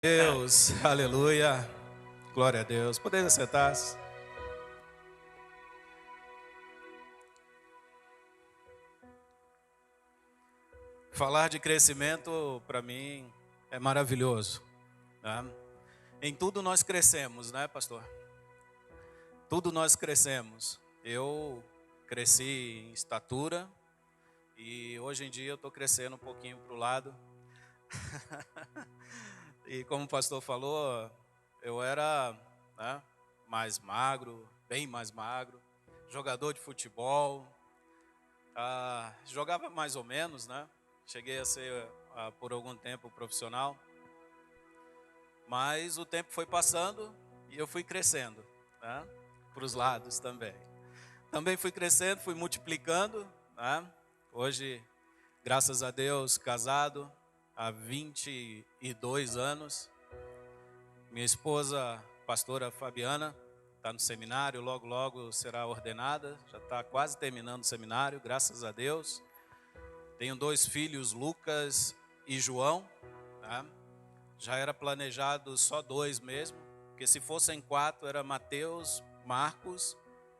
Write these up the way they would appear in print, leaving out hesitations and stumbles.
Deus, aleluia, glória a Deus. Podeis sentar-se. Falar de crescimento para mim é maravilhoso, né? Em tudo nós crescemos, né, pastor? Tudo nós crescemos. Eu cresci em estatura e hoje em dia eu estou crescendo um pouquinho para o lado. E como o pastor falou, eu era, né, mais magro, bem mais magro, jogador de futebol. Jogava mais ou menos, né? Cheguei a ser por algum tempo profissional, mas o tempo foi passando e eu fui crescendo, né? Para os lados também. Também fui crescendo, fui multiplicando, né? Hoje, graças a Deus, casado há 22 anos. Minha esposa, pastora Fabiana, está no seminário, logo, logo será ordenada, já está quase terminando o seminário, graças a Deus. Tenho 2 filhos, Lucas e João, tá? Já era planejado só 2 mesmo, porque se fossem 4 era Mateus, Marcos,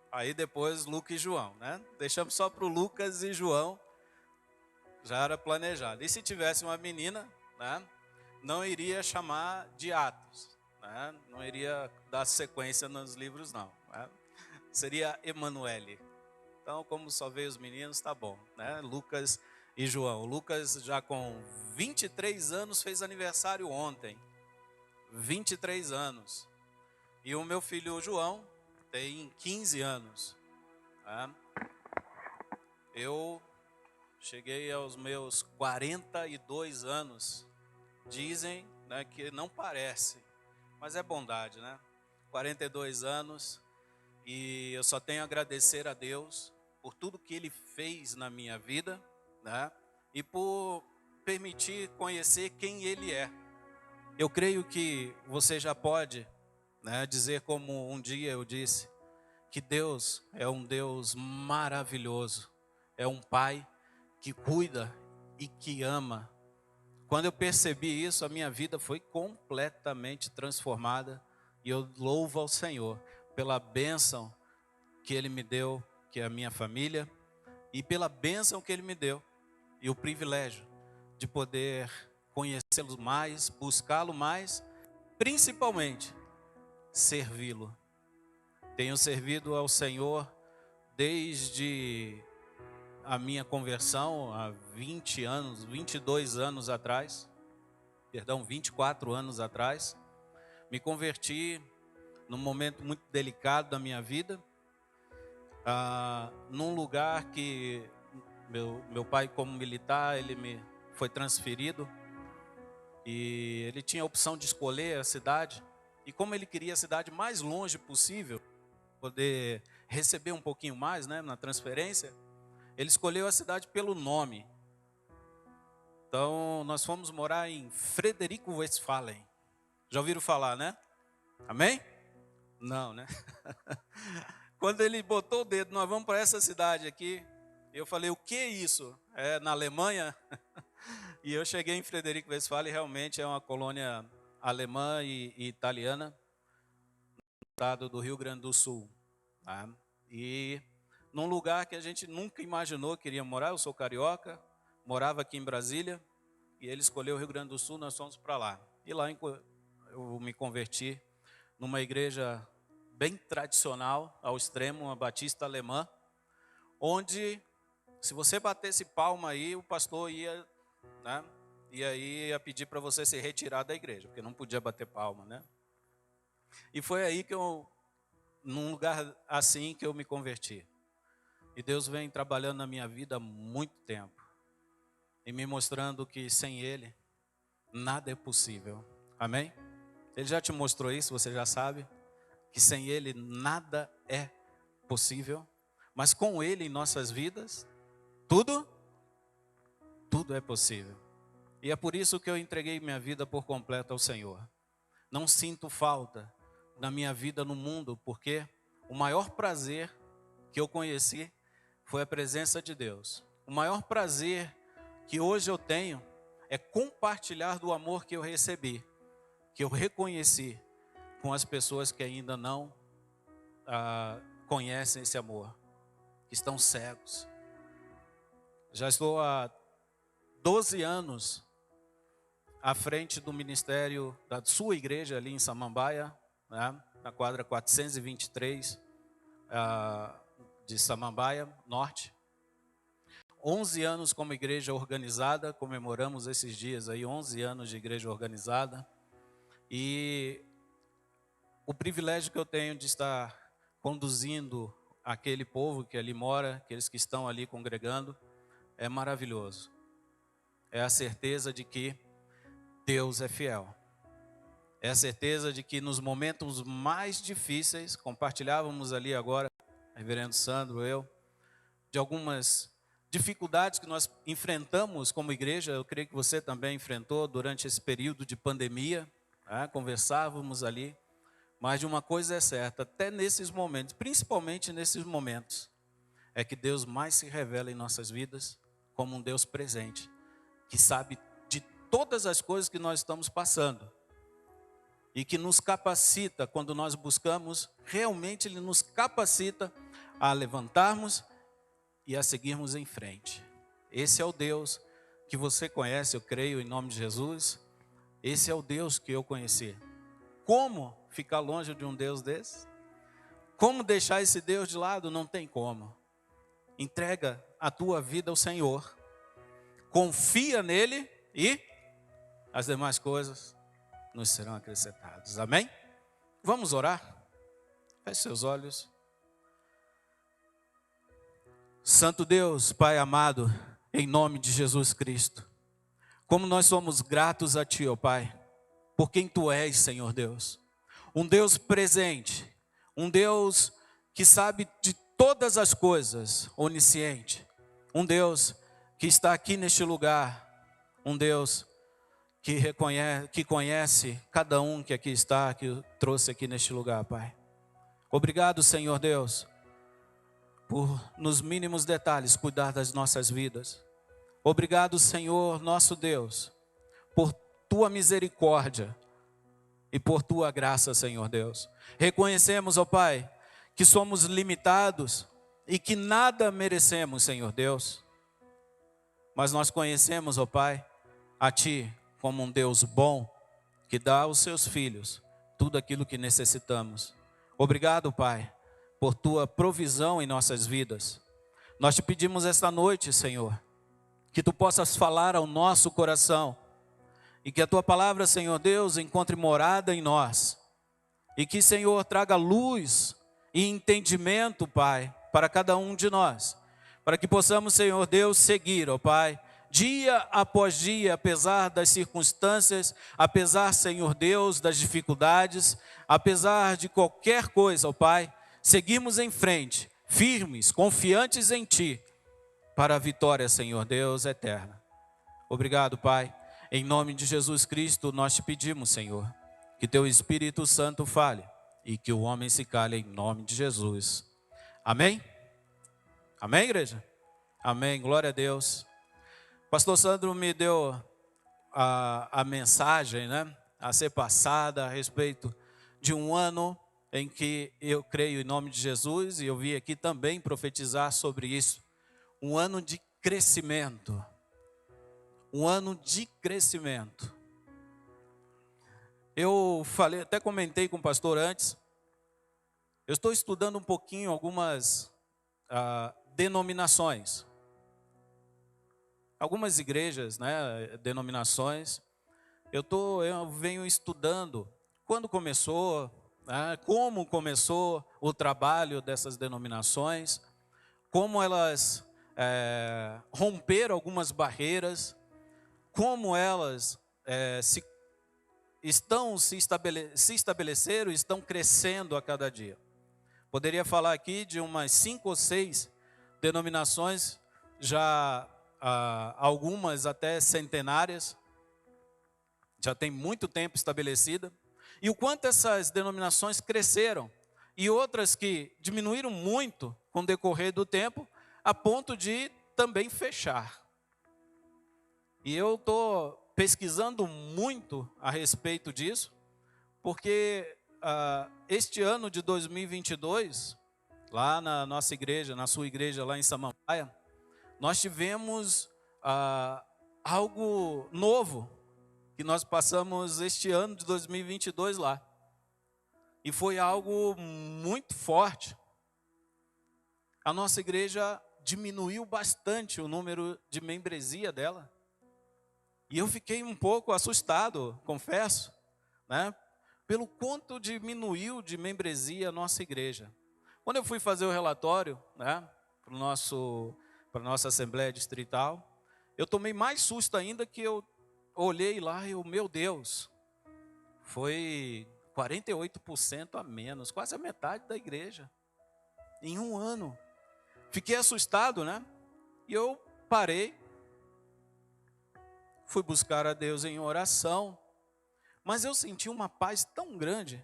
aí depois Lucas e João, né? Deixamos só para o Lucas e João, já era planejado. E se tivesse uma menina, né, não iria chamar de Atos, né? Não iria dar sequência nos livros não, né? Seria Emanuele. Então, como só veio os meninos, tá bom, né? Lucas e João. O Lucas já com 23 anos fez aniversário ontem. 23 anos. E o meu filho João tem 15 anos. Tá? Eu cheguei aos meus 42 anos. Dizem, né, que não parece, mas é bondade, né? 42 anos. E eu só tenho a agradecer a Deus por tudo que Ele fez na minha vida, né? E por permitir conhecer quem Ele é. Eu creio que você já pode, né, dizer como um dia eu disse, que Deus é um Deus maravilhoso. É um Pai que cuida e que ama. Quando eu percebi isso, a minha vida foi completamente transformada. E eu louvo ao Senhor pela bênção que Ele me deu, que é a minha família, e pela bênção que Ele me deu, e o privilégio de poder conhecê-lo mais, buscá-lo mais, principalmente servi-lo. Tenho servido ao Senhor desde a minha conversão, há 20 anos, 22 anos atrás, 24 anos atrás. Me converti num momento muito delicado da minha vida, num lugar que meu pai, como militar, ele me foi transferido e ele tinha a opção de escolher a cidade, e como ele queria a cidade mais longe possível, poder receber um pouquinho mais, né, na transferência, ele escolheu a cidade pelo nome. Então nós fomos morar em Frederico Westphalen. Já ouviram falar, né? Amém? Não, né? Quando ele botou o dedo, nós vamos para essa cidade aqui, eu falei, o que é isso? É na Alemanha? E eu cheguei em Frederico Westphalen, realmente é uma colônia alemã e italiana, no estado do Rio Grande do Sul. Tá? E num lugar que a gente nunca imaginou que iria morar, eu sou carioca, morava aqui em Brasília, e ele escolheu o Rio Grande do Sul, nós fomos para lá. E lá eu me converti numa igreja bem tradicional, ao extremo, uma batista alemã, onde se você batesse palma aí, o pastor ia, né, e aí ia pedir para você se retirar da igreja, porque não podia bater palma, né? E foi aí que num lugar assim que eu me converti. E Deus vem trabalhando na minha vida há muito tempo, e me mostrando que sem Ele, nada é possível. Amém? Ele já te mostrou isso, você já sabe, que sem Ele nada é possível, mas com Ele em nossas vidas, tudo é possível. E é por isso que eu entreguei minha vida por completo ao Senhor. Não sinto falta da minha vida no mundo, porque o maior prazer que eu conheci foi a presença de Deus. O maior prazer que hoje eu tenho é compartilhar do amor que eu recebi, que eu reconheci com as pessoas que ainda não conhecem esse amor, que estão cegos. Já estou há 12 anos à frente do ministério da sua igreja ali em Samambaia, né, na quadra 423 de Samambaia Norte. 11 anos como igreja organizada, comemoramos esses dias aí 11 anos de igreja organizada. E o privilégio que eu tenho de estar conduzindo aquele povo que ali mora, aqueles que estão ali congregando, é maravilhoso. É a certeza de que Deus é fiel. É a certeza de que nos momentos mais difíceis, compartilhávamos ali agora, reverendo Sandro, eu, de algumas dificuldades que nós enfrentamos como igreja, eu creio que você também enfrentou durante esse período de pandemia, né? Conversávamos ali, mas de uma coisa é certa, até nesses momentos, principalmente nesses momentos, é que Deus mais se revela em nossas vidas como um Deus presente, que sabe de todas as coisas que nós estamos passando e que nos capacita, quando nós buscamos, realmente Ele nos capacita a levantarmos e a seguirmos em frente. Esse é o Deus que você conhece, eu creio, em nome de Jesus. Esse é o Deus que eu conheci. Como ficar longe de um Deus desse? Como deixar esse Deus de lado? Não tem como. Entrega a tua vida ao Senhor. Confia nele e as demais coisas nos serão acrescentadas. Amém? Vamos orar? Feche seus olhos. Santo Deus, Pai amado, em nome de Jesus Cristo, como nós somos gratos a Ti, ó Pai, por quem Tu és, Senhor Deus. Um Deus presente, um Deus que sabe de todas as coisas, onisciente. Um Deus que está aqui neste lugar, um Deus que conhece cada um que aqui está, que trouxe aqui neste lugar, Pai. Obrigado, Senhor Deus, por nos mínimos detalhes cuidar das nossas vidas. Obrigado, Senhor, nosso Deus, por Tua misericórdia e por Tua graça, Senhor Deus. Reconhecemos, ó Pai, que somos limitados e que nada merecemos, Senhor Deus. Mas nós conhecemos, ó Pai, a Ti como um Deus bom, que dá aos seus filhos tudo aquilo que necessitamos. Obrigado, Pai, por Tua provisão em nossas vidas. Nós Te pedimos esta noite, Senhor, que Tu possas falar ao nosso coração e que a Tua palavra, Senhor Deus, encontre morada em nós e que, Senhor, traga luz e entendimento, Pai, para cada um de nós, para que possamos, Senhor Deus, seguir, ó Pai, dia após dia, apesar das circunstâncias, apesar, Senhor Deus, das dificuldades, apesar de qualquer coisa, ó Pai, seguimos em frente, firmes, confiantes em Ti, para a vitória, Senhor Deus, eterna. Obrigado, Pai. Em nome de Jesus Cristo, nós Te pedimos, Senhor, que Teu Espírito Santo fale e que o homem se cale em nome de Jesus. Amém? Amém, igreja? Amém, glória a Deus. Pastor Sandro me deu a mensagem, né, a ser passada a respeito de um ano em que eu creio em nome de Jesus, e eu vi aqui também profetizar sobre isso. Um ano de crescimento. Um ano de crescimento. Eu falei, até comentei com o pastor antes, eu estou estudando um pouquinho algumas denominações. Algumas igrejas, né, denominações. Eu venho estudando quando começou, né, como começou o trabalho dessas denominações, como elas romperam algumas barreiras, como elas se estabeleceram e estão crescendo a cada dia. Poderia falar aqui de umas 5 ou 6 denominações, já algumas até centenárias, já tem muito tempo estabelecida, e o quanto essas denominações cresceram, e outras que diminuíram muito com o decorrer do tempo, a ponto de também fechar. E eu estou pesquisando muito a respeito disso, porque este ano de 2022, lá na nossa igreja, na sua igreja lá em Samambaia, nós tivemos algo novo que nós passamos este ano de 2022 lá. E foi algo muito forte. A nossa igreja diminuiu bastante o número de membresia dela. E eu fiquei um pouco assustado, confesso, né? Pelo quanto diminuiu de membresia a nossa igreja. Quando eu fui fazer o relatório, né, para a nossa Assembleia Distrital, eu tomei mais susto ainda, que eu olhei lá e meu Deus, foi 48% a menos, quase a metade da igreja, em um ano. Fiquei assustado, né? E eu parei, fui buscar a Deus em oração, mas eu senti uma paz tão grande,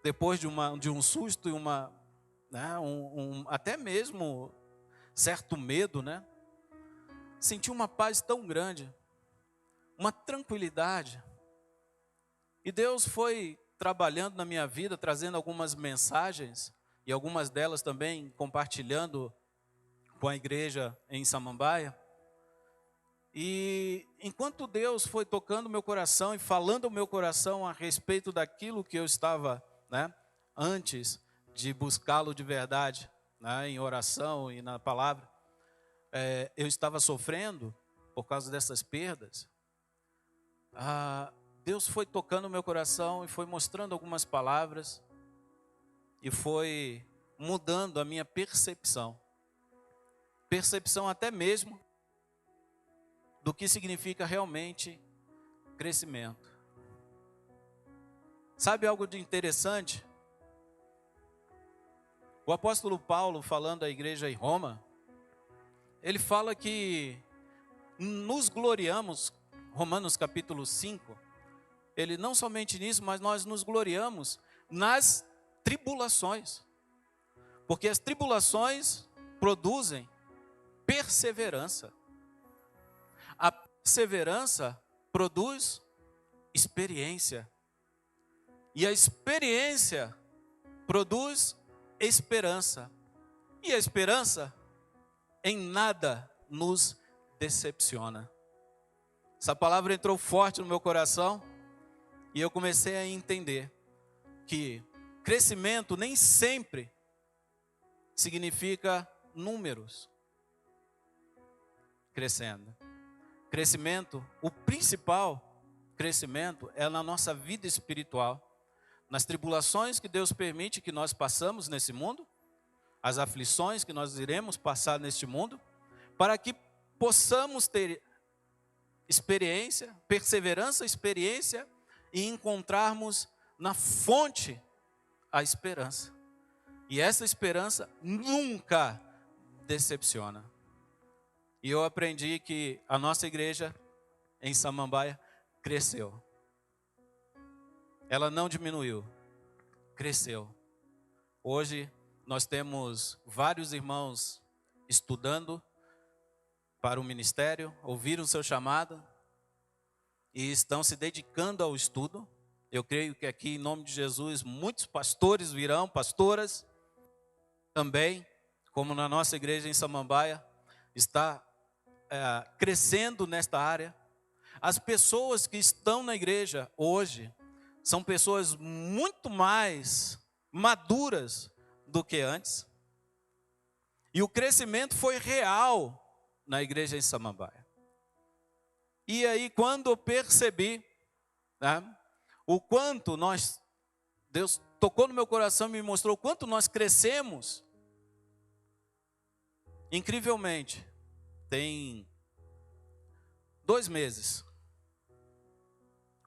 depois de um susto e até mesmo certo medo, né? Senti uma paz tão grande, uma tranquilidade. E Deus foi trabalhando na minha vida, trazendo algumas mensagens, e algumas delas também compartilhando com a igreja em Samambaia. E enquanto Deus foi tocando meu coração e falando ao meu coração a respeito daquilo que eu estava, né, antes de buscá-lo de verdade, né, em oração e na palavra, eu estava sofrendo por causa dessas perdas. Deus foi tocando o meu coração e foi mostrando algumas palavras e foi mudando a minha percepção até mesmo do que significa realmente crescimento. Sabe algo de interessante? O apóstolo Paulo, falando à igreja em Roma, ele fala que nos gloriamos, Romanos capítulo 5, ele não somente nisso, mas nós nos gloriamos nas tribulações, porque as tribulações produzem perseverança. A perseverança produz experiência, e a experiência produz esperança, e a esperança em nada nos decepciona. Essa palavra entrou forte no meu coração, e eu comecei a entender que crescimento nem sempre significa números crescendo. Crescimento, o principal crescimento é na nossa vida espiritual, nas tribulações que Deus permite que nós passamos nesse mundo, as aflições que nós iremos passar neste mundo, para que possamos ter experiência, perseverança, experiência, e encontrarmos na fonte a esperança. E essa esperança nunca decepciona. E eu aprendi que a nossa igreja em Samambaia cresceu. Ela não diminuiu, cresceu. Hoje nós temos vários irmãos estudando para o ministério, ouviram o seu chamado e estão se dedicando ao estudo. Eu creio que aqui, em nome de Jesus, muitos pastores virão, pastoras também, como na nossa igreja em Samambaia, está crescendo nesta área. As pessoas que estão na igreja hoje são pessoas muito mais maduras do que antes. E o crescimento foi real na igreja em Samambaia. E aí, quando eu percebi, né, o quanto Deus tocou no meu coração e me mostrou o quanto nós crescemos, incrivelmente, tem 2 meses,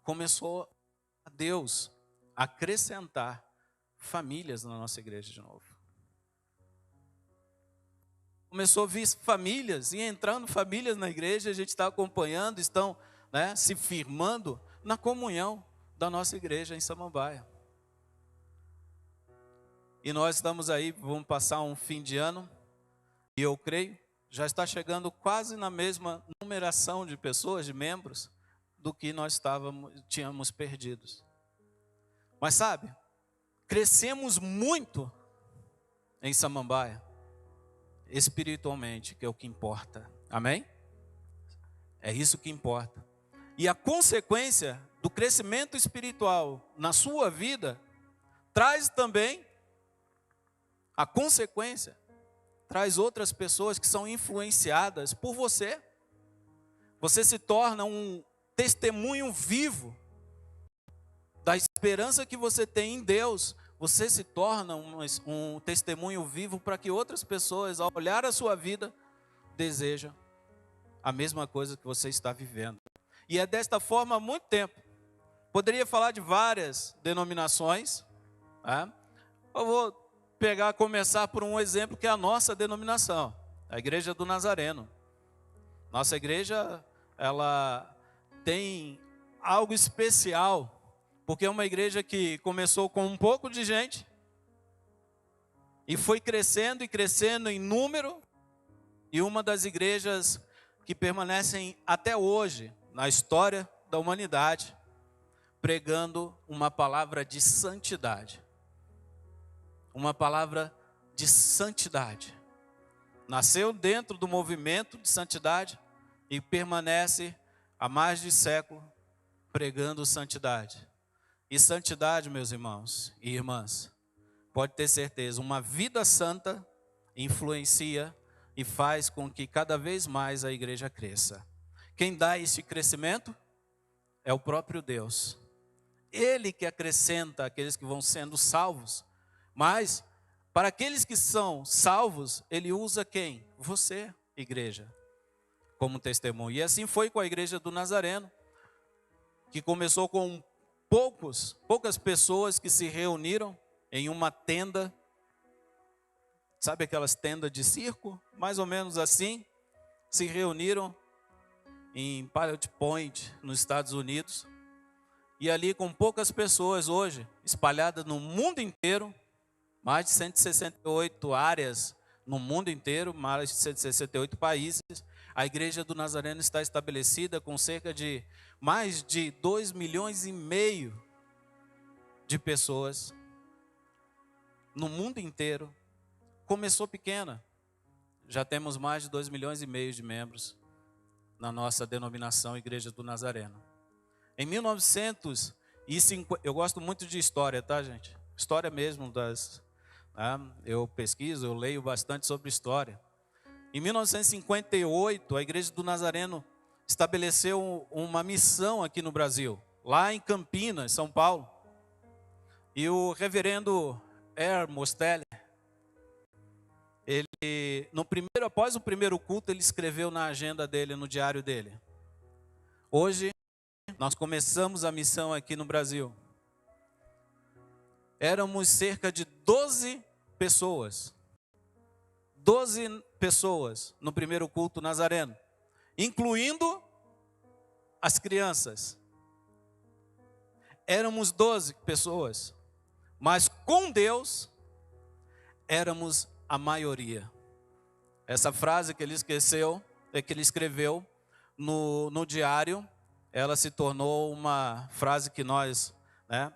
começou a Deus acrescentar famílias na nossa igreja de novo. Começou a vir famílias e entrando famílias na igreja, a gente está acompanhando, estão, né, se firmando na comunhão da nossa igreja em Samambaia. E nós estamos aí, vamos passar um fim de ano, e eu creio, já está chegando quase na mesma numeração de pessoas, de membros, do que nós tínhamos perdidos. Mas sabe, crescemos muito em Samambaia, espiritualmente, que é o que importa. Amém? É isso que importa. E a consequência do crescimento espiritual na sua vida traz também a consequência, traz outras pessoas que são influenciadas por você. Você se torna um testemunho vivo da esperança que você tem em Deus. Você se torna um testemunho vivo para que outras pessoas, ao olhar a sua vida, desejam a mesma coisa que você está vivendo. E é desta forma há muito tempo. Poderia falar de várias denominações. Tá? Eu vou começar por um exemplo que é a nossa denominação, a Igreja do Nazareno. Nossa igreja, ela tem algo especial, porque é uma igreja que começou com um pouco de gente e foi crescendo e crescendo em número, e uma das igrejas que permanecem até hoje na história da humanidade, pregando uma palavra de santidade. Uma palavra de santidade. Nasceu dentro do movimento de santidade e permanece há mais de século pregando santidade. E santidade, meus irmãos e irmãs, pode ter certeza, uma vida santa influencia e faz com que cada vez mais a igreja cresça. Quem dá esse crescimento é o próprio Deus. Ele que acrescenta aqueles que vão sendo salvos. Mas, para aqueles que são salvos, ele usa quem? Você, igreja, como testemunho. E assim foi com a Igreja do Nazareno, que começou com poucas pessoas que se reuniram em uma tenda. Sabe aquelas tendas de circo? Mais ou menos assim. Se reuniram em Pilot Point, nos Estados Unidos. E ali com poucas pessoas hoje, espalhadas no mundo inteiro, mais de 168 áreas no mundo inteiro, mais de 168 países. A Igreja do Nazareno está estabelecida com cerca de mais de 2,5 milhões de pessoas no mundo inteiro. Começou pequena, já temos mais de 2,5 milhões de membros na nossa denominação Igreja do Nazareno. Em 1950, eu gosto muito de história, tá, gente? História mesmo eu pesquiso, eu leio bastante sobre história. Em 1958, a Igreja do Nazareno estabeleceu uma missão aqui no Brasil, lá em Campinas, São Paulo. E o reverendo Mostelli, ele, após o primeiro culto, ele escreveu na agenda dele, no diário dele: hoje nós começamos a missão aqui no Brasil. Éramos cerca de 12 pessoas. 12 pessoas no primeiro culto nazareno, incluindo as crianças. Éramos 12 pessoas, mas com Deus éramos a maioria. Essa frase que ele esqueceu, que ele escreveu no diário, ela se tornou uma frase que nós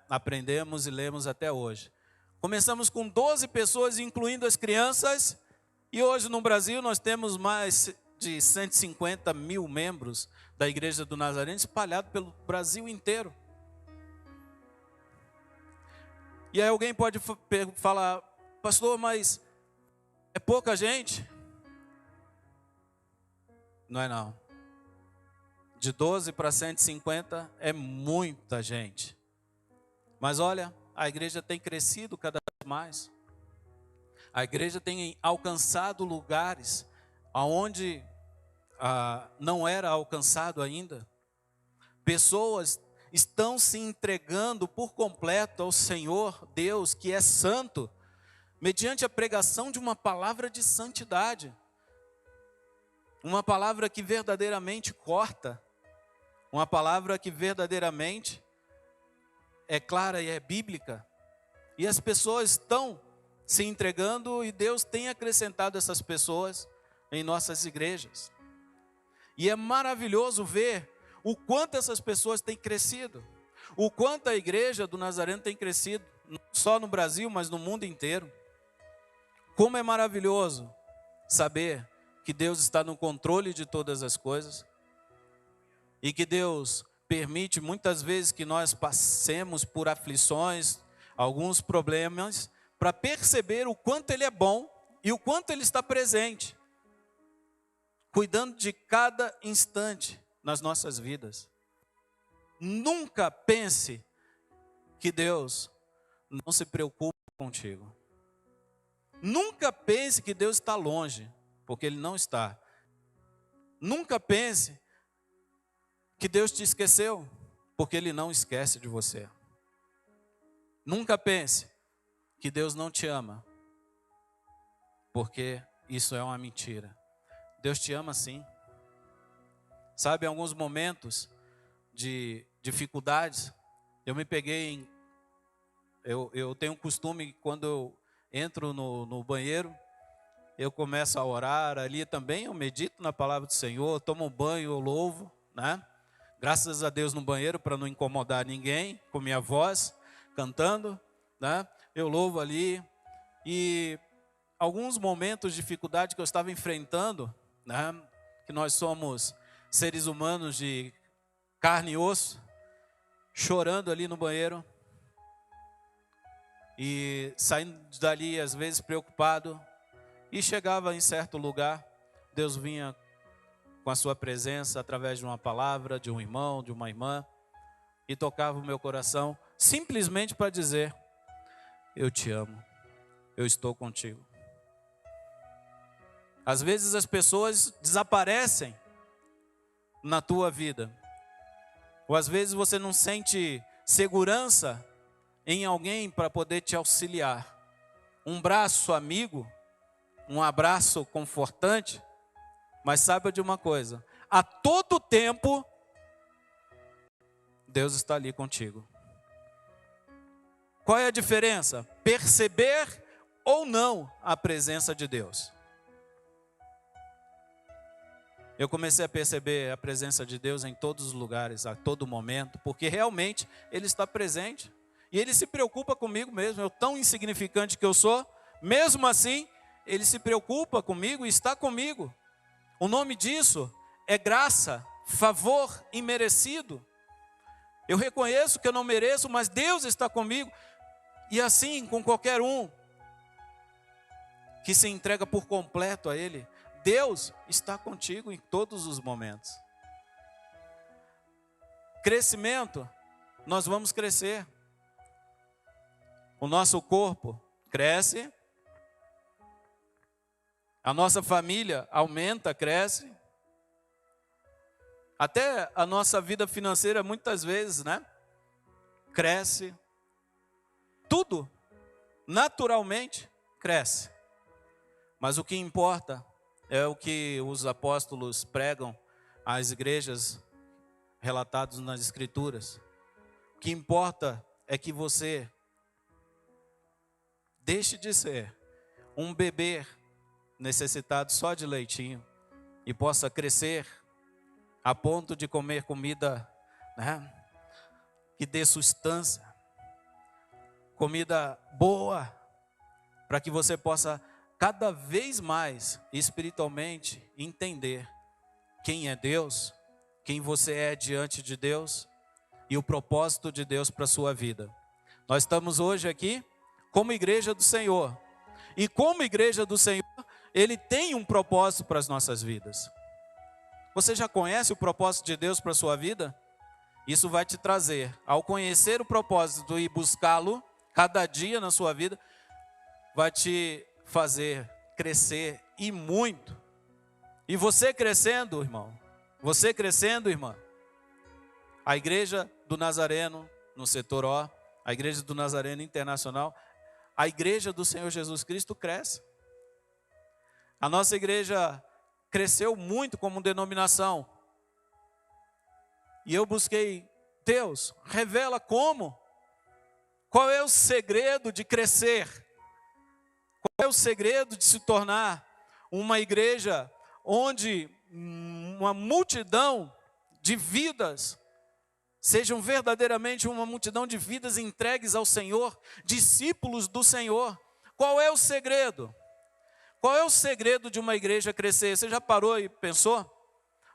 aprendemos e lemos até hoje. Começamos com 12 pessoas, incluindo as crianças, e hoje no Brasil nós temos mais de 150 mil membros da Igreja do Nazareno espalhados pelo Brasil inteiro. E aí alguém pode falar: pastor, mas é pouca gente? Não é não. De 12 para 150 é muita gente. Mas olha, a igreja tem crescido cada vez mais. A igreja tem alcançado lugares onde não era alcançado ainda. Pessoas estão se entregando por completo ao Senhor Deus, que é santo, mediante a pregação de uma palavra de santidade. Uma palavra que verdadeiramente corta. Uma palavra que verdadeiramente é clara e é bíblica. E as pessoas estão se entregando e Deus tem acrescentado essas pessoas em nossas igrejas. E é maravilhoso ver o quanto essas pessoas têm crescido. o quanto a igreja do Nazareno tem crescido, não só no Brasil, mas no mundo inteiro. Como é maravilhoso saber que Deus está no controle de todas as coisas e que Deus permite muitas vezes que nós passemos por aflições, alguns problemas, para perceber o quanto Ele é bom e o quanto Ele está presente, cuidando de cada instante nas nossas vidas. Nunca pense que Deus não se preocupa contigo. Nunca pense que Deus está longe, porque Ele não está. Nunca pense que Deus te esqueceu, porque Ele não esquece de você. Nunca pense que Deus não te ama, porque isso é uma mentira. Deus te ama sim. Sabe, em alguns momentos de dificuldades, eu me peguei em... Eu tenho um costume, quando eu entro no banheiro, eu começo a orar ali também, eu medito na palavra do Senhor, eu tomo um banho, eu louvo, né? Graças a Deus no banheiro, para não incomodar ninguém, com minha voz, cantando, né? Eu louvo ali, e alguns momentos de dificuldade que eu estava enfrentando, né? Que nós somos seres humanos de carne e osso, chorando ali no banheiro, e saindo dali às vezes preocupado, e chegava em certo lugar, Deus vinha com a sua presença através de uma palavra, de um irmão, de uma irmã, e tocava o meu coração, simplesmente para dizer: eu te amo, eu estou contigo. Às vezes as pessoas desaparecem na tua vida, ou às vezes você não sente segurança em alguém para poder te auxiliar. Um braço amigo, um abraço confortante, mas saiba de uma coisa: a todo tempo Deus está ali contigo. Qual é a diferença? Perceber ou não a presença de Deus. Eu comecei a perceber a presença de Deus em todos os lugares, a todo momento, porque realmente Ele está presente. E Ele se preocupa comigo mesmo, eu tão insignificante que eu sou, mesmo assim, Ele se preocupa comigo e está comigo. O nome disso é graça, favor imerecido. Eu reconheço que eu não mereço, mas Deus está comigo. E assim com qualquer um que se entrega por completo a Ele, Deus está contigo em todos os momentos. Crescimento, nós vamos crescer. O nosso corpo cresce, a nossa família aumenta, cresce, até a nossa vida financeira muitas vezes, né? Cresce, tudo naturalmente cresce, mas o que importa é o que os apóstolos pregam às igrejas relatados nas Escrituras. O que importa é que você deixe de ser um bebê necessitado só de leitinho e possa crescer a ponto de comer comida, né, que dê sustância, comida boa, para que você possa cada vez mais espiritualmente entender quem é Deus, quem você é diante de Deus e o propósito de Deus para a sua vida. Nós estamos hoje aqui como igreja do Senhor, e como igreja do Senhor, Ele tem um propósito para as nossas vidas. Você já conhece o propósito de Deus para a sua vida? Isso vai te trazer, ao conhecer o propósito e buscá-lo cada dia na sua vida, vai te fazer crescer e muito. E você crescendo, irmão, você crescendo, irmã, a igreja do Nazareno no setor O, a igreja do Nazareno Internacional, a igreja do Senhor Jesus Cristo cresce. A nossa igreja cresceu muito como denominação. E eu busquei, Deus, revela como. Qual é o segredo de crescer? Qual é o segredo de se tornar uma igreja onde uma multidão de vidas sejam verdadeiramente uma multidão de vidas entregues ao Senhor, discípulos do Senhor. Qual é o segredo? Qual é o segredo de uma igreja crescer? Você já parou e pensou?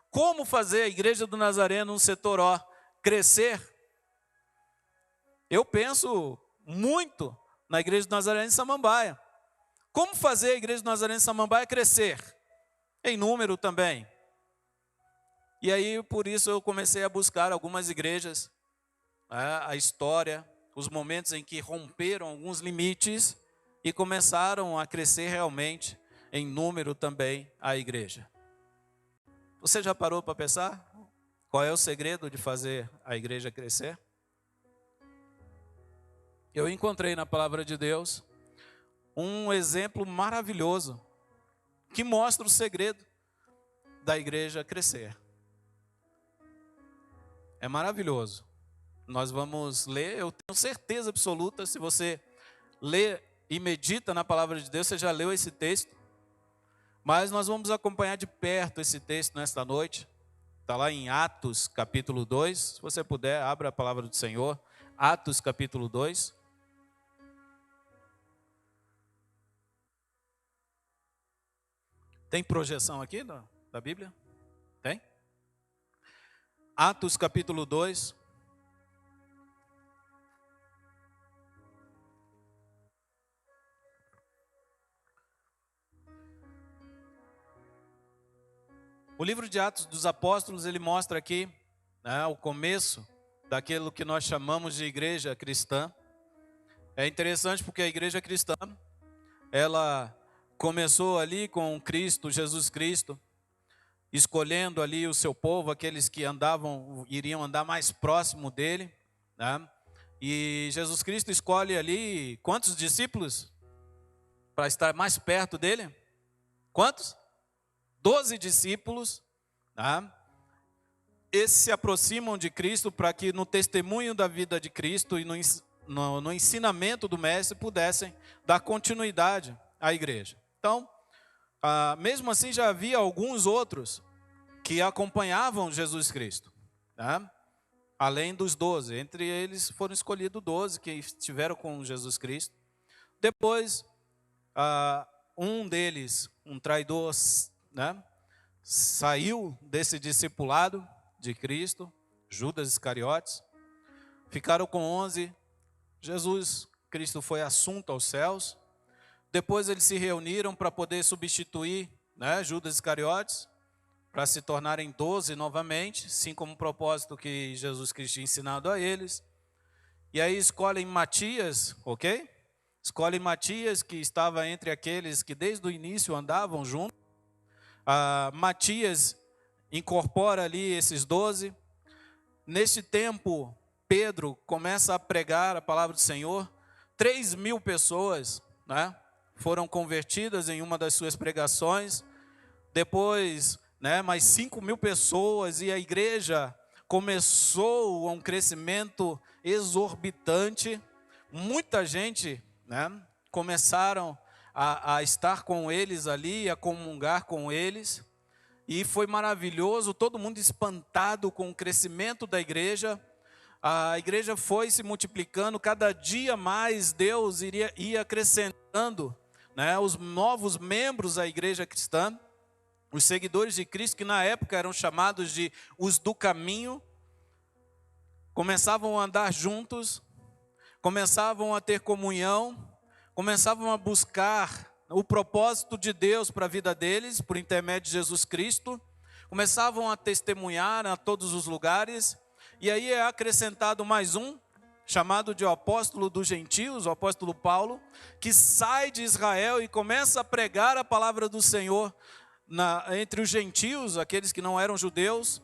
Como fazer a igreja do Nazareno, no setor O, crescer? Eu penso muito na igreja do Nazareno em Samambaia. Como fazer a igreja do Nazareno em Samambaia crescer? Em número também. E aí, por isso, eu comecei a buscar algumas igrejas, a história, os momentos em que romperam alguns limites e começaram a crescer realmente em número também a igreja. Você já parou para pensar? Qual é o segredo de fazer a igreja crescer? Eu encontrei na palavra de Deus um exemplo maravilhoso que mostra o segredo da igreja crescer. É maravilhoso. Nós vamos ler, eu tenho certeza absoluta, se você lê e medita na palavra de Deus, você já leu esse texto. Mas nós vamos acompanhar de perto esse texto nesta noite. Está lá em Atos capítulo 2. Se você puder, abra a palavra do Senhor. Atos capítulo 2. Tem projeção aqui da Bíblia? Tem? Atos capítulo 2. O livro de Atos dos Apóstolos, ele mostra aqui, né, o começo daquilo que nós chamamos de igreja cristã. É interessante porque a igreja cristã, ela começou ali com Cristo, Jesus Cristo, escolhendo ali o seu povo, aqueles que iriam andar mais próximo dele, né? E Jesus Cristo escolhe ali quantos discípulos para estar mais perto dele? Quantos? 12 discípulos, tá? Esses se aproximam de Cristo para que no testemunho da vida de Cristo e no ensinamento do Mestre pudessem dar continuidade à igreja. Então, mesmo assim já havia alguns outros que acompanhavam Jesus Cristo, tá? Além dos 12, entre eles foram escolhidos 12 que estiveram com Jesus Cristo. Depois, um deles, um traidor, né, saiu desse discipulado de Cristo, Judas Iscariotes. Ficaram com 11. Jesus Cristo foi assunto aos céus. Depois eles se reuniram para poder substituir, né, Judas Iscariotes, para se tornarem 12 novamente, assim como o propósito que Jesus Cristo tinha ensinado a eles. E aí escolhem Matias, ok? Escolhem Matias, que estava entre aqueles que desde o início andavam juntos. Matias incorpora ali esses 12. Neste tempo, Pedro começa a pregar a palavra do Senhor. 3.000 pessoas, né, foram convertidas em uma das suas pregações. Depois, né, mais 5.000 pessoas, e a igreja começou um crescimento exorbitante. Muita gente, né, começaram a estar com eles ali, a comungar com eles, e foi maravilhoso, todo mundo espantado com o crescimento da igreja. A igreja foi se multiplicando, cada dia mais Deus ia acrescentando, né, os novos membros da igreja cristã, os seguidores de Cristo, que na época eram chamados de os do caminho, começavam a andar juntos, começavam a ter comunhão, começavam a buscar o propósito de Deus para a vida deles, por intermédio de Jesus Cristo, começavam a testemunhar a todos os lugares, e aí é acrescentado mais um, chamado de o apóstolo dos gentios, o apóstolo Paulo, que sai de Israel e começa a pregar a palavra do Senhor entre os gentios, aqueles que não eram judeus,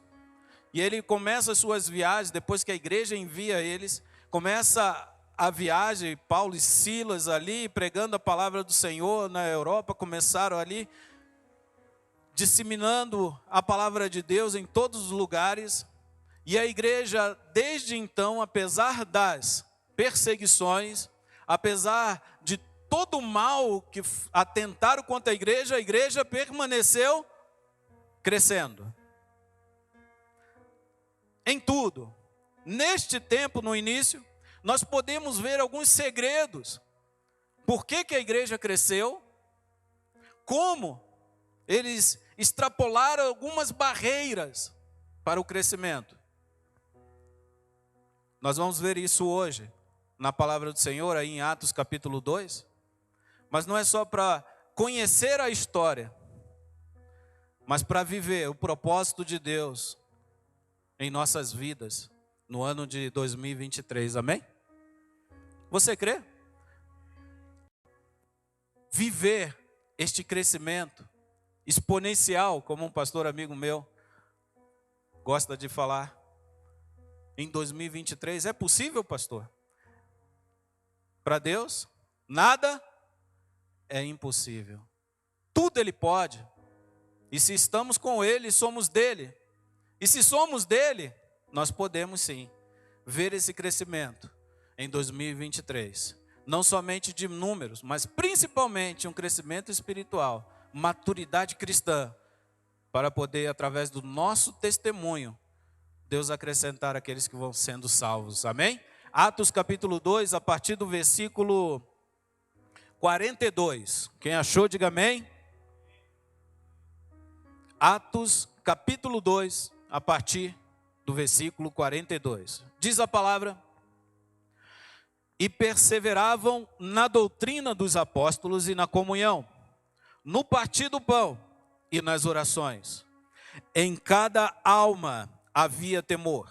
e ele começa as suas viagens, depois que a igreja envia eles, começa a viagem, Paulo e Silas ali, pregando a palavra do Senhor na Europa, começaram ali, disseminando a palavra de Deus em todos os lugares, e a igreja, desde então, apesar das perseguições, apesar de todo o mal que atentaram contra a igreja permaneceu crescendo. Em tudo. neste tempo, no início, nós podemos ver alguns segredos. Por que a igreja cresceu? Como eles extrapolaram algumas barreiras para o crescimento. Nós vamos ver isso hoje, na palavra do Senhor, aí em Atos capítulo 2. Mas não é só para conhecer a história, mas para viver o propósito de Deus em nossas vidas, no ano de 2023, amém? Você crê? Viver este crescimento exponencial, como um pastor amigo meu gosta de falar, em 2023, é possível, pastor? Para Deus, nada é impossível. Tudo Ele pode. E se estamos com Ele, somos dele. E se somos dele, nós podemos sim ver esse crescimento em 2023. Não somente de números, mas principalmente um crescimento espiritual, maturidade cristã, para poder, através do nosso testemunho, Deus acrescentar aqueles que vão sendo salvos. Amém? Atos capítulo 2, a partir do versículo 42. Quem achou, diga amém. Atos capítulo 2, a partir do versículo 42. Diz a palavra: e perseveravam na doutrina dos apóstolos e na comunhão, no partir do pão e nas orações. Em cada alma havia temor,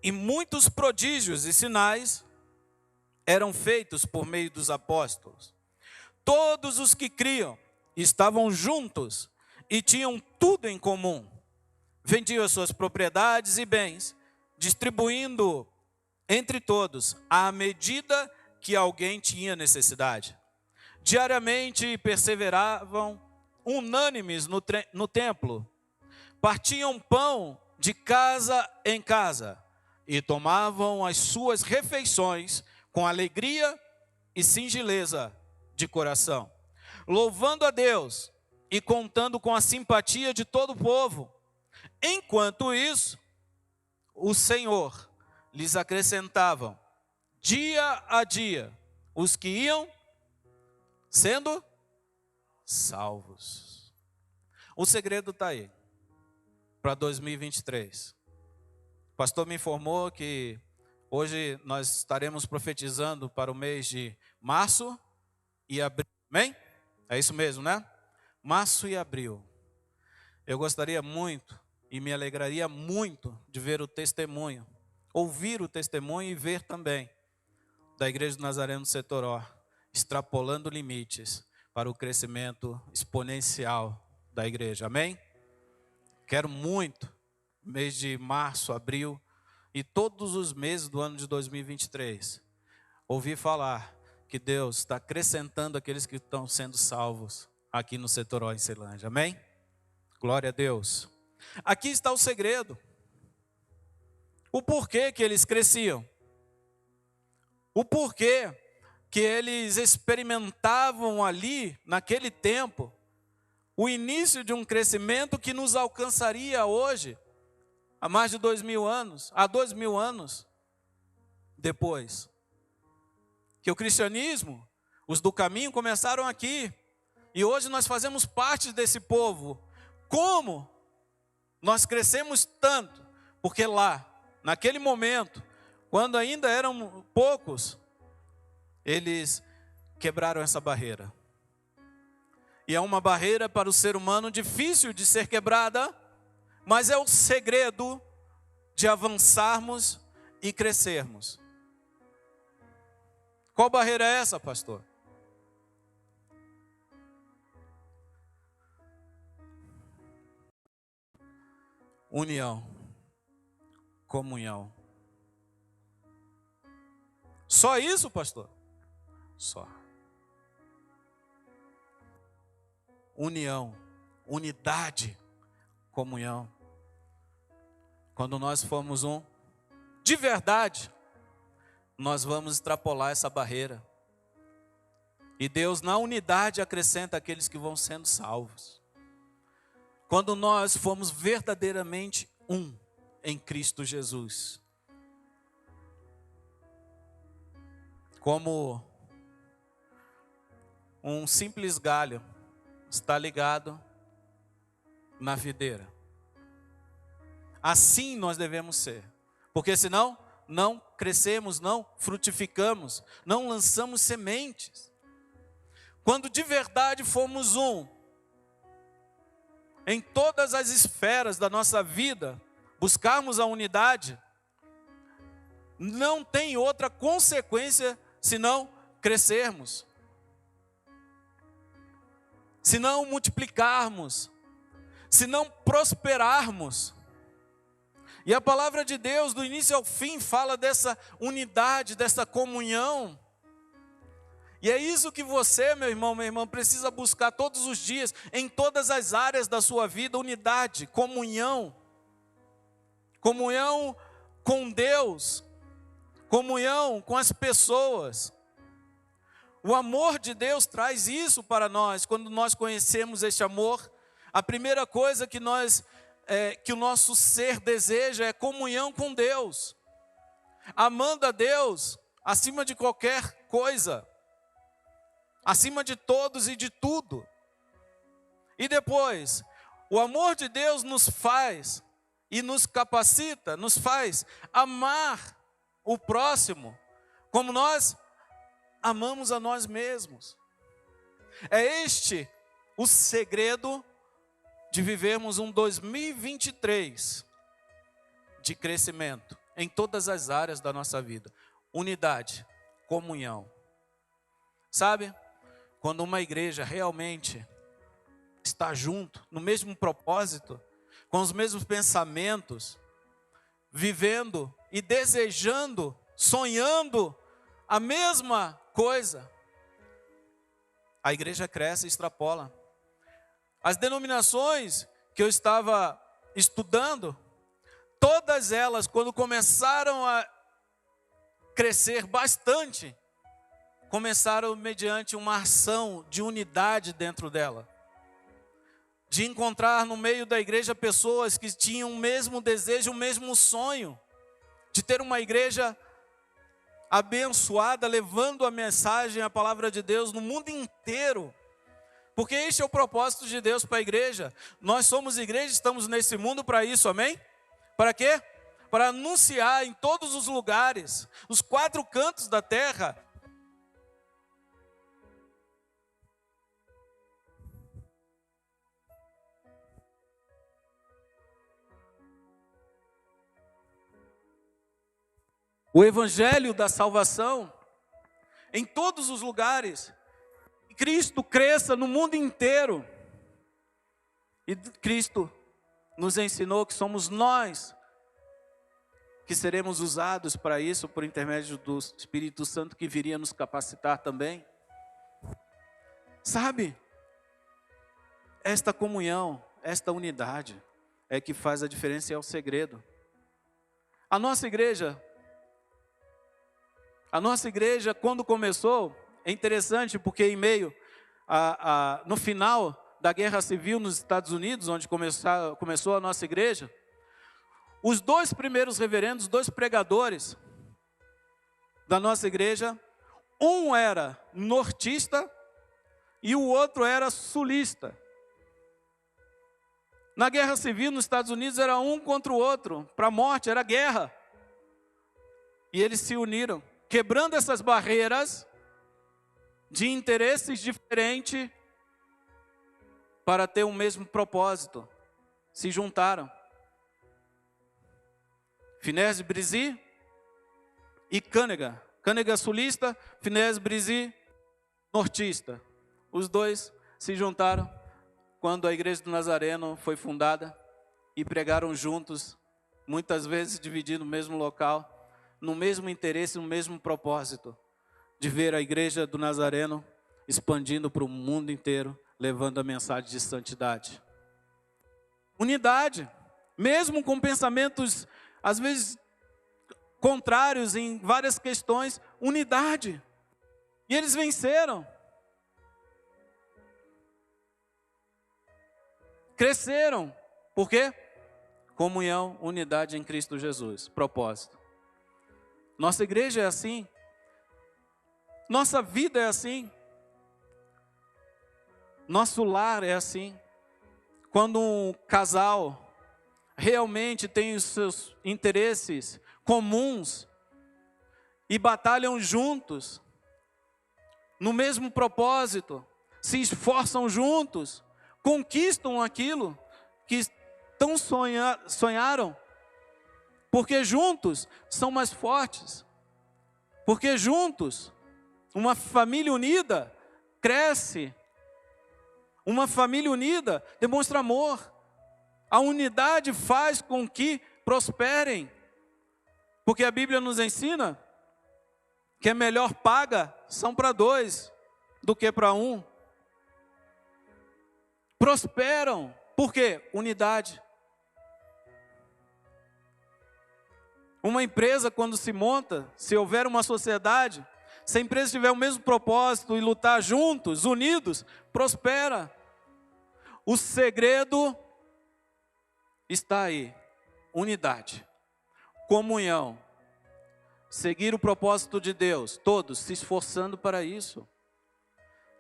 e muitos prodígios e sinais eram feitos por meio dos apóstolos. Todos os que criam estavam juntos e tinham tudo em comum. Vendiam as suas propriedades e bens, distribuindo entre todos à medida que alguém tinha necessidade. Diariamente perseveravam unânimes no templo, partiam pão de casa em casa e tomavam as suas refeições com alegria e singeleza de coração, louvando a Deus e contando com a simpatia de todo o povo. Enquanto isso, o Senhor lhes acrescentava dia a dia os que iam sendo salvos. O segredo está aí para 2023. O pastor me informou que hoje nós estaremos profetizando para o mês de março e abril. Amém? É isso mesmo, né? Março e abril. Eu gostaria muito e me alegraria muito de ver o testemunho, ouvir o testemunho e ver também da Igreja do Nazareno do Setoró, extrapolando limites para o crescimento exponencial da igreja. Amém? Quero muito, mês de março, abril e todos os meses do ano de 2023, ouvir falar que Deus está acrescentando aqueles que estão sendo salvos aqui no Setoró, em Ceilândia. Amém? Glória a Deus. Aqui está o segredo. O porquê que eles cresciam. O porquê que eles experimentavam ali, naquele tempo, o início de um crescimento que nos alcançaria hoje, há mais de 2000 anos, há 2000 anos depois. Que o cristianismo, os do caminho começaram aqui, e hoje nós fazemos parte desse povo. Como nós crescemos tanto? Porque lá, naquele momento, quando ainda eram poucos, eles quebraram essa barreira. E é uma barreira para o ser humano difícil de ser quebrada, mas é o segredo de avançarmos e crescermos. Qual barreira é essa, pastor? União, comunhão. Só isso, pastor? Só. União, unidade, comunhão. Quando nós formos um, de verdade, nós vamos extrapolar essa barreira. E Deus, na unidade, acrescenta aqueles que vão sendo salvos. Quando nós formos verdadeiramente um em Cristo Jesus, como um simples galho está ligado na videira. Assim nós devemos ser, porque senão não crescemos, não frutificamos, não lançamos sementes. Quando de verdade formos um, em todas as esferas da nossa vida, buscarmos a unidade, não tem outra consequência senão crescermos, senão multiplicarmos, senão prosperarmos. E a palavra de Deus, do início ao fim, fala dessa unidade, dessa comunhão. E é isso que você, meu irmão, minha irmã, precisa buscar todos os dias, em todas as áreas da sua vida: unidade, comunhão. Comunhão com Deus, comunhão com as pessoas. O amor de Deus traz isso para nós. Quando nós conhecemos este amor, a primeira coisa que que o nosso ser deseja é comunhão com Deus, amando a Deus acima de qualquer coisa, acima de todos e de tudo. E depois, o amor de Deus nos faz e nos capacita, nos faz amar o próximo como nós amamos a nós mesmos. É este o segredo de vivermos um 2023 de crescimento em todas as áreas da nossa vida. Unidade, comunhão. Sabe, quando uma igreja realmente está junto, no mesmo propósito, com os mesmos pensamentos, vivendo e desejando, sonhando a mesma coisa, a igreja cresce e extrapola. As denominações que eu estava estudando, todas elas, quando começaram a crescer bastante, começaram mediante uma ação de unidade dentro dela. De encontrar no meio da igreja pessoas que tinham o mesmo desejo, o mesmo sonho, de ter uma igreja abençoada, levando a mensagem, a palavra de Deus no mundo inteiro. Porque este é o propósito de Deus para a igreja. Nós somos igreja, estamos nesse mundo para isso, amém? Para quê? Para anunciar em todos os lugares, os 4 cantos da terra, o evangelho da salvação, em todos os lugares. Cristo cresça no mundo inteiro. E Cristo nos ensinou que somos nós que seremos usados para isso, por intermédio do Espírito Santo que viria nos capacitar também. Sabe, esta comunhão, esta unidade é que faz a diferença e é o segredo. A nossa igreja, quando começou, é interessante porque em meio no final da Guerra Civil nos Estados Unidos, onde começou a nossa igreja, os 2 primeiros reverendos, 2 pregadores da nossa igreja, um era nortista e o outro era sulista. Na Guerra Civil nos Estados Unidos era um contra o outro, para a morte, era guerra. E eles se uniram, quebrando essas barreiras de interesses diferentes para ter o mesmo propósito. Se juntaram. Phineas Brizzy e Canega. Canega sulista, Phineas Brizzy nortista. Os 2 se juntaram quando a Igreja do Nazareno foi fundada e pregaram juntos, muitas vezes dividindo o mesmo local, no mesmo interesse, no mesmo propósito, de ver a Igreja do Nazareno expandindo para o mundo inteiro, levando a mensagem de santidade. Unidade, mesmo com pensamentos, às vezes, contrários em várias questões, unidade. E eles venceram. Cresceram. Por quê? Comunhão, unidade em Cristo Jesus. Propósito. Nossa igreja é assim. Nossa vida é assim. Nosso lar é assim. Quando um casal realmente tem os seus interesses comuns e batalham juntos, no mesmo propósito, se esforçam juntos, conquistam aquilo que tão sonharam, porque juntos são mais fortes, porque juntos, uma família unida cresce, uma família unida demonstra amor, a unidade faz com que prosperem, porque a Bíblia nos ensina que é melhor paga são para dois do que para um. Prosperam, por quê? Unidade. Uma empresa, quando se monta, se houver uma sociedade, se a empresa tiver o mesmo propósito e lutar juntos, unidos, prospera. O segredo está aí: unidade, comunhão, seguir o propósito de Deus, todos se esforçando para isso.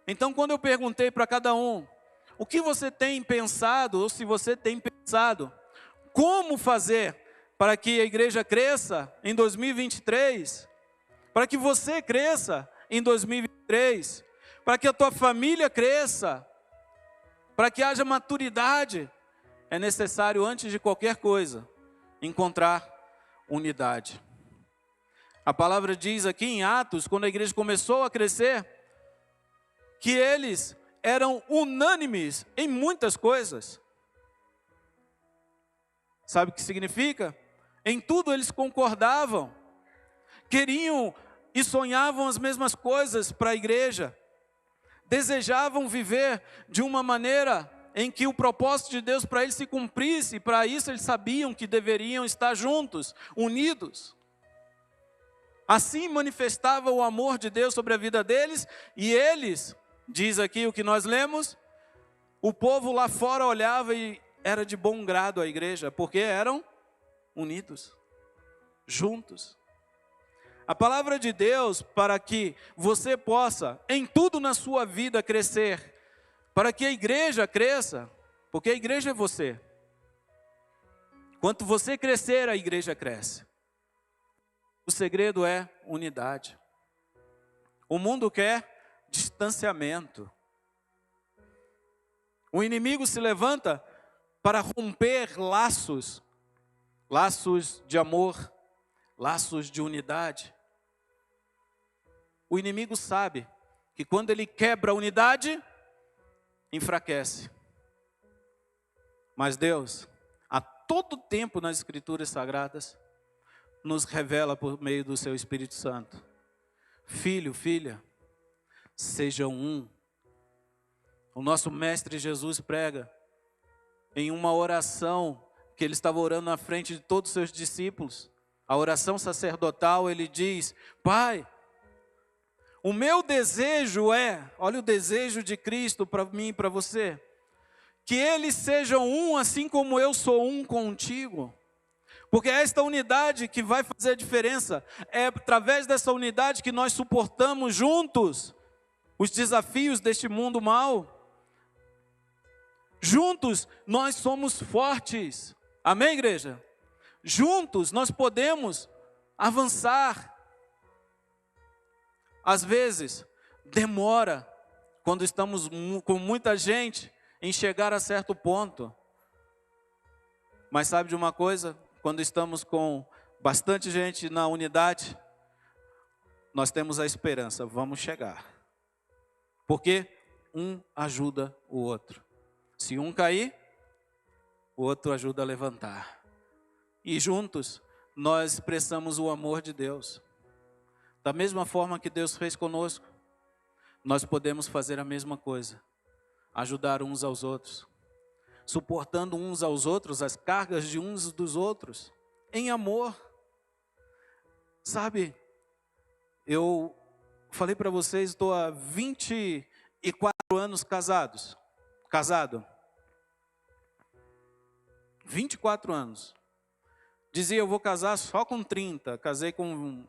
Então, quando eu perguntei para cada um, o que você tem pensado, ou se você tem pensado, como fazer para que a igreja cresça em 2023, para que você cresça em 2023, para que a tua família cresça, para que haja maturidade, é necessário, antes de qualquer coisa, encontrar unidade. A palavra diz aqui em Atos, quando a igreja começou a crescer, que eles eram unânimes em muitas coisas. Sabe o que significa? Em tudo eles concordavam, queriam e sonhavam as mesmas coisas para a igreja, desejavam viver de uma maneira em que o propósito de Deus para eles se cumprisse, e para isso eles sabiam que deveriam estar juntos, unidos. Assim manifestava o amor de Deus sobre a vida deles, e eles, diz aqui o que nós lemos, o povo lá fora olhava e era de bom grado a igreja, porque eram unidos, juntos. A palavra de Deus, para que você possa, em tudo na sua vida, crescer, para que a igreja cresça, porque a igreja é você. Quanto você crescer, a igreja cresce. O segredo é unidade. O mundo quer distanciamento. O inimigo se levanta para romper laços, laços de amor, laços de unidade. O inimigo sabe que quando ele quebra a unidade, enfraquece. Mas Deus, a todo tempo nas Escrituras Sagradas, nos revela por meio do seu Espírito Santo: filho, filha, sejam um. O nosso mestre Jesus prega em uma oração que ele estava orando na frente de todos os seus discípulos, a oração sacerdotal. Ele diz: Pai, o meu desejo é, olha o desejo de Cristo para mim e para você, que eles sejam um assim como eu sou um contigo. Porque é esta unidade que vai fazer a diferença. É através dessa unidade que nós suportamos juntos os desafios deste mundo mau. Juntos nós somos fortes. Amém, igreja? Juntos nós podemos avançar. Às vezes demora, quando estamos com muita gente, em chegar a certo ponto. Mas sabe de uma coisa? Quando estamos com bastante gente na unidade, nós temos a esperança, vamos chegar. Porque um ajuda o outro. Se um cair, o outro ajuda a levantar. E juntos, nós expressamos o amor de Deus. Da mesma forma que Deus fez conosco, nós podemos fazer a mesma coisa. Ajudar uns aos outros. Suportando uns aos outros, as cargas de uns dos outros, em amor. Sabe, eu falei para vocês, estou há 24 anos casado. 24 anos. Dizia, eu vou casar só com 30, casei com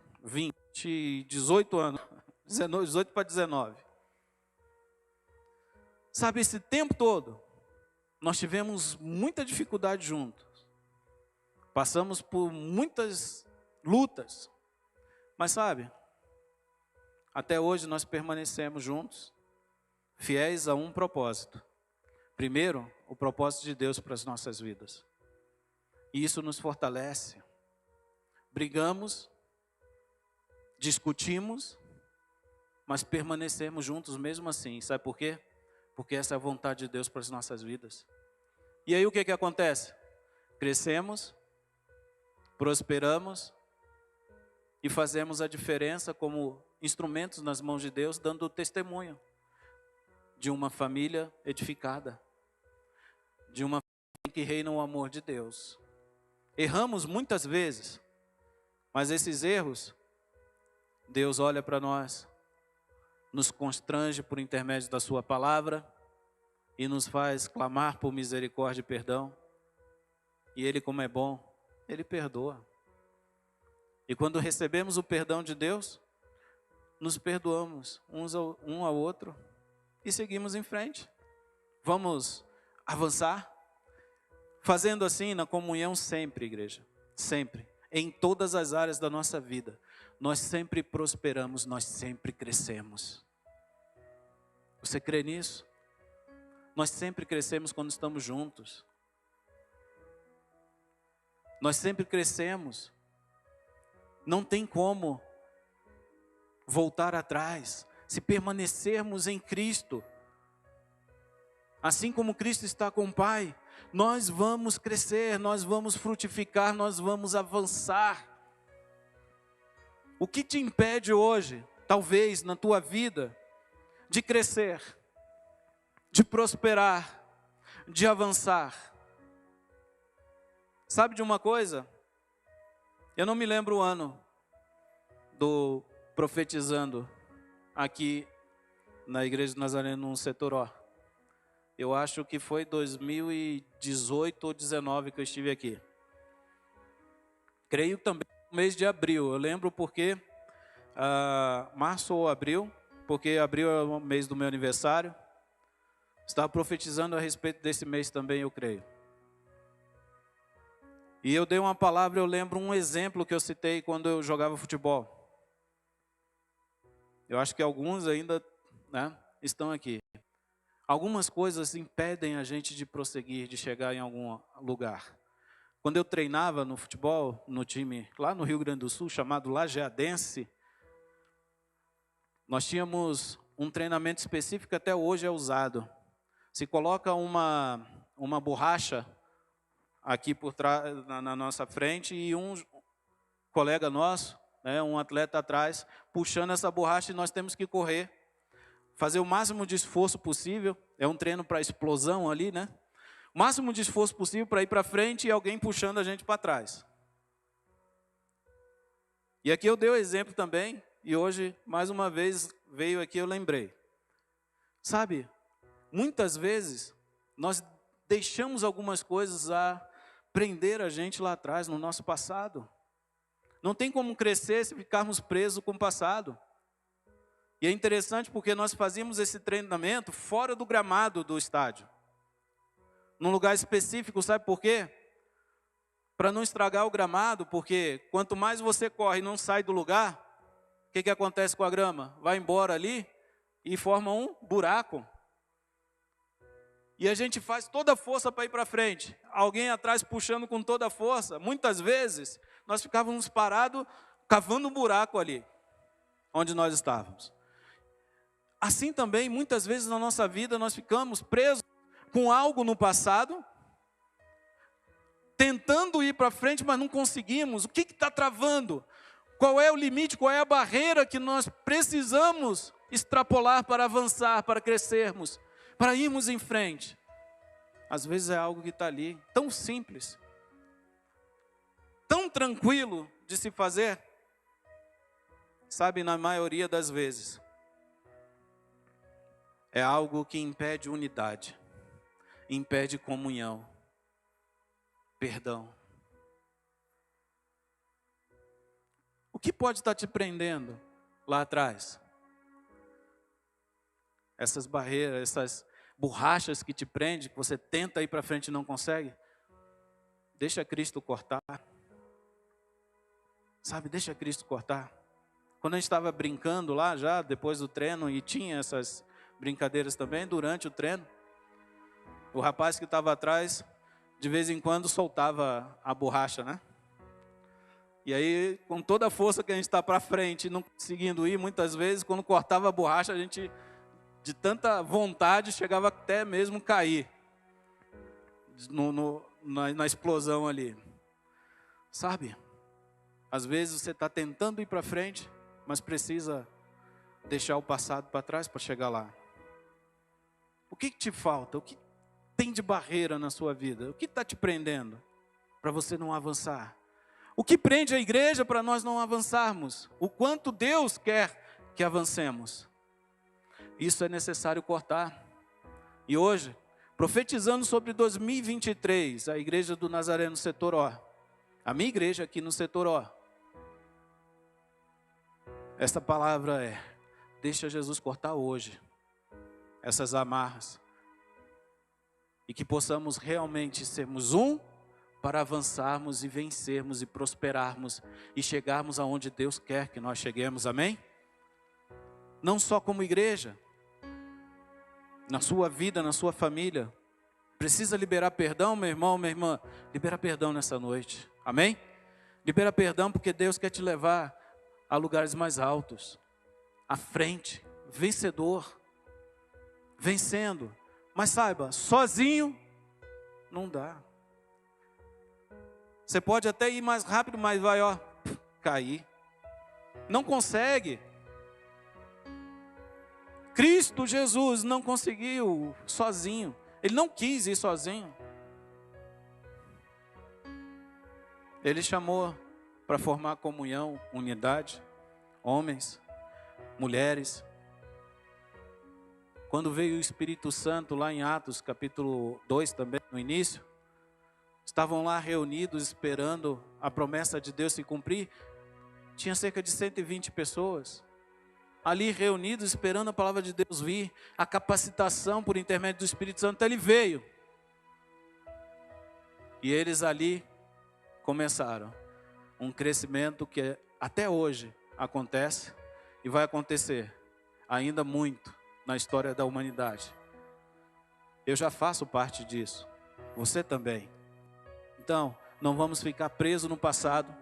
18 anos. 18 para 19. Sabe, esse tempo todo, nós tivemos muita dificuldade juntos. Passamos por muitas lutas. Mas sabe, até hoje nós permanecemos juntos, fiéis a um propósito. Primeiro, o propósito de Deus para as nossas vidas. E isso nos fortalece. Brigamos, discutimos, mas permanecemos juntos mesmo assim. Sabe por quê? Porque essa é a vontade de Deus para as nossas vidas. E aí o que acontece? Crescemos, prosperamos e fazemos a diferença como instrumentos nas mãos de Deus, dando testemunho de uma família edificada, de uma família que reina o amor de Deus. Erramos muitas vezes, mas esses erros, Deus olha para nós, nos constrange por intermédio da sua palavra e nos faz clamar por misericórdia e perdão. E Ele, como é bom, Ele perdoa. E quando recebemos o perdão de Deus, nos perdoamos um ao outro e seguimos em frente. Vamos avançar, fazendo assim na comunhão sempre, igreja, sempre, em todas as áreas da nossa vida. Nós sempre prosperamos, nós sempre crescemos. Você crê nisso? Nós sempre crescemos quando estamos juntos. Nós sempre crescemos. Não tem como voltar atrás. Se permanecermos em Cristo, assim como Cristo está com o Pai, nós vamos crescer, nós vamos frutificar, nós vamos avançar. O que te impede hoje, talvez na tua vida, de crescer, de prosperar, de avançar? Sabe de uma coisa? Eu não me lembro o ano do profetizando aqui na Igreja de Nazareno no setor O. Eu acho que foi 2018 ou 2019 que eu estive aqui. Creio também no mês de abril. Eu lembro porque março ou abril, porque abril é o mês do meu aniversário. Estava profetizando a respeito desse mês também, eu creio. E eu dei uma palavra, eu lembro um exemplo que eu citei quando eu jogava futebol. Eu acho que alguns ainda, né, estão aqui. Algumas coisas impedem a gente de prosseguir, de chegar em algum lugar. Quando eu treinava no futebol, no time lá no Rio Grande do Sul, chamado Lajeadense, nós tínhamos um treinamento específico que até hoje é usado. Se coloca uma borracha aqui por trás, na nossa frente, e um colega nosso, né, um atleta atrás, puxando essa borracha, e nós temos que correr, fazer o máximo de esforço possível. É um treino para explosão ali, né? O máximo de esforço possível para ir para frente e alguém puxando a gente para trás. E aqui eu dei o exemplo também, e hoje, mais uma vez, veio aqui, eu lembrei. Sabe, muitas vezes, nós deixamos algumas coisas a prender a gente lá atrás, no nosso passado. Não tem como crescer se ficarmos presos com o passado. E é interessante porque nós fazíamos esse treinamento fora do gramado do estádio. Num lugar específico, sabe por quê? Para não estragar o gramado, porque quanto mais você corre e não sai do lugar, o que acontece com a grama? Vai embora ali e forma um buraco. E a gente faz toda a força para ir para frente. Alguém atrás puxando com toda a força. Muitas vezes, nós ficávamos parados, cavando um buraco ali, onde nós estávamos. Assim também, muitas vezes na nossa vida, nós ficamos presos com algo no passado, tentando ir para frente, mas não conseguimos. O que está travando? Qual é o limite, qual é a barreira que nós precisamos extrapolar para avançar, para crescermos, para irmos em frente? Às vezes é algo que está ali, tão simples, tão tranquilo de se fazer. Sabe, na maioria das vezes, é algo que impede unidade, impede comunhão, perdão. O que pode estar te prendendo lá atrás? essas barreiras, essas borrachas que te prendem, que você tenta ir para frente e não consegue. Deixa Cristo cortar. Sabe, deixa Cristo cortar. Quando a gente estava brincando lá já, depois do treino, e tinha essas brincadeiras também, durante o treino, o rapaz que estava atrás, de vez em quando soltava a borracha, né? E aí, com toda a força que a gente está para frente, não conseguindo ir, muitas vezes, quando cortava a borracha, a gente, de tanta vontade, chegava até mesmo cair na explosão ali. Sabe? Às vezes você está tentando ir para frente, mas precisa deixar o passado para trás para chegar lá. O que te falta? O que tem de barreira na sua vida? O que está te prendendo para você não avançar? O que prende a igreja para nós não avançarmos? O quanto Deus quer que avancemos? Isso é necessário cortar. E hoje, profetizando sobre 2023, a igreja do Nazareno no setor O, a minha igreja aqui no setor O, essa palavra é: deixa Jesus cortar hoje essas amarras. E que possamos realmente sermos um para avançarmos e vencermos e prosperarmos e chegarmos aonde Deus quer que nós cheguemos, amém? Não só como igreja, na sua vida, na sua família. Precisa liberar perdão, meu irmão, minha irmã? Libera perdão nessa noite, amém? Libera perdão porque Deus quer te levar a lugares mais altos, à frente, vencedor, vencendo. Mas saiba, sozinho não dá. Você pode até ir mais rápido, mas vai, cair. Não consegue. Cristo Jesus não conseguiu sozinho. Ele não quis ir sozinho. Ele chamou para formar comunhão, unidade, homens, mulheres. Quando veio o Espírito Santo lá em Atos, capítulo 2 também, no início, estavam lá reunidos esperando a promessa de Deus se cumprir. Tinha cerca de 120 pessoas ali reunidos esperando a palavra de Deus vir, a capacitação por intermédio do Espírito Santo. Ele veio. E eles ali começaram um crescimento que até hoje acontece e vai acontecer ainda muito na história da humanidade. Eu já faço parte disso. Você também. Então, não vamos ficar presos no passado.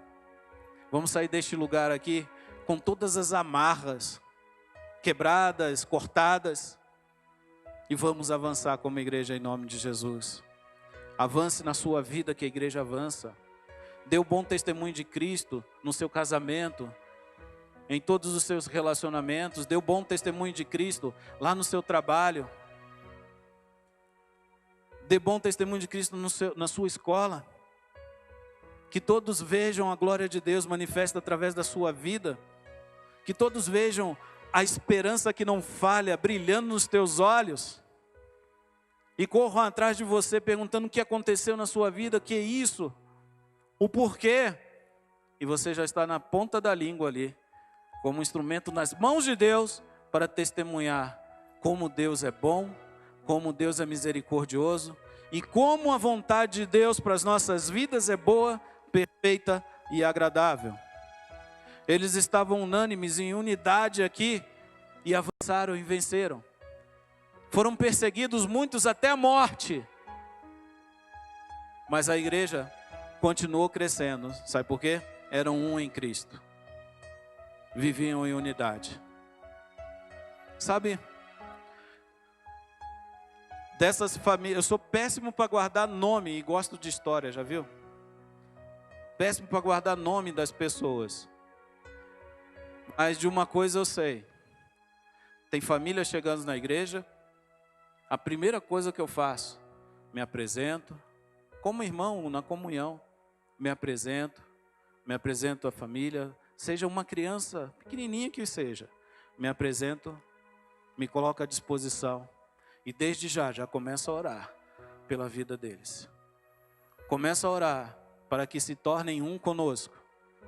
Vamos sair deste lugar aqui com todas as amarras quebradas, cortadas, e vamos avançar como igreja em nome de Jesus. Avance na sua vida, que a igreja avança. Dê o bom testemunho de Cristo no seu casamento, em todos os seus relacionamentos. Dê o bom testemunho de Cristo lá no seu trabalho. Dê bom testemunho de Cristo na sua escola. Que todos vejam a glória de Deus manifesta através da sua vida. Que todos vejam a esperança que não falha brilhando nos teus olhos. E corram atrás de você perguntando o que aconteceu na sua vida, que é isso, o porquê. E você já está na ponta da língua ali, como instrumento nas mãos de Deus, para testemunhar como Deus é bom, como Deus é misericordioso, e como a vontade de Deus para as nossas vidas é boa, perfeita e agradável. Eles estavam unânimes em unidade aqui e avançaram e venceram. Foram perseguidos muitos até a morte. Mas a igreja continuou crescendo. Sabe por quê? Eram um em Cristo. Viviam em unidade. Sabe? Dessas famílias, eu sou péssimo para guardar nome e gosto de história, já viu? Péssimo para guardar nome das pessoas. Mas de uma coisa eu sei. Tem família chegando na igreja. A primeira coisa que eu faço, me apresento. Como irmão, na comunhão, me apresento à família. Seja uma criança, pequenininha que seja. Me apresento, me coloco à disposição. E desde já começo a orar pela vida deles. Começo a orar para que se tornem um conosco.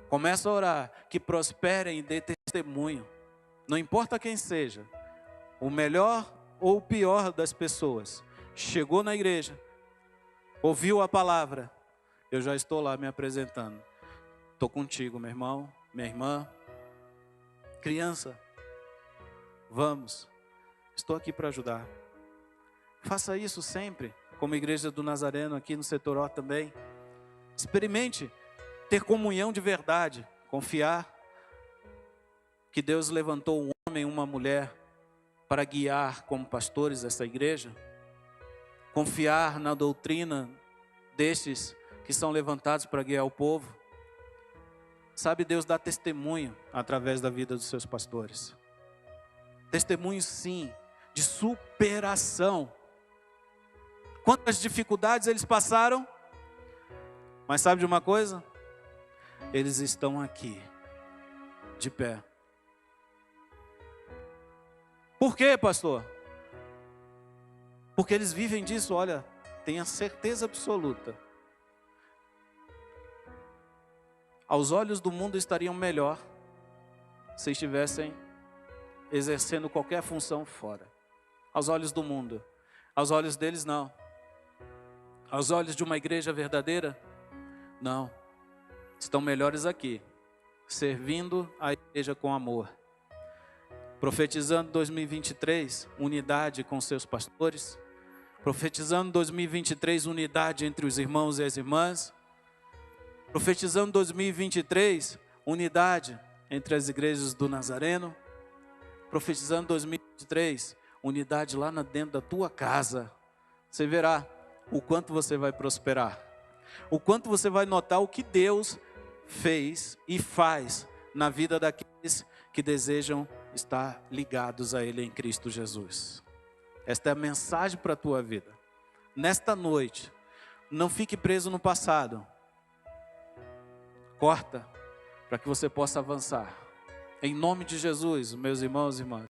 Começo a orar que prosperem e dê testemunho. Não importa quem seja. O melhor ou o pior das pessoas chegou na igreja, ouviu a palavra, eu já estou lá me apresentando. Estou contigo, meu irmão, minha irmã, criança, vamos, estou aqui para ajudar. Faça isso sempre, como Igreja do Nazareno aqui no setor O também. Experimente ter comunhão de verdade, confiar que Deus levantou um homem e uma mulher para guiar como pastores essa igreja. Confiar na doutrina destes que são levantados para guiar o povo. Sabe, Deus dá testemunho através da vida dos seus pastores. Testemunho, sim, de superação. Quantas dificuldades eles passaram? Mas sabe de uma coisa? Eles estão aqui, de pé. Por quê, pastor? Porque eles vivem disso, olha, tenha certeza absoluta. Aos olhos do mundo estariam melhor se estivessem exercendo qualquer função fora. Aos olhos do mundo. Aos olhos deles, não. Aos olhos de uma igreja verdadeira, não. Estão melhores aqui, servindo a igreja com amor. Profetizando 2023, unidade com seus pastores. Profetizando 2023, unidade entre os irmãos e as irmãs. Profetizando 2023, unidade entre as igrejas do Nazareno. Profetizando 2023, unidade lá dentro da tua casa. Você verá o quanto você vai prosperar. O quanto você vai notar o que Deus fez e faz na vida daqueles que desejam estar ligados a Ele em Cristo Jesus. Esta é a mensagem para a tua vida. Nesta noite, não fique preso no passado. Corta, para que você possa avançar. Em nome de Jesus, meus irmãos e irmãs.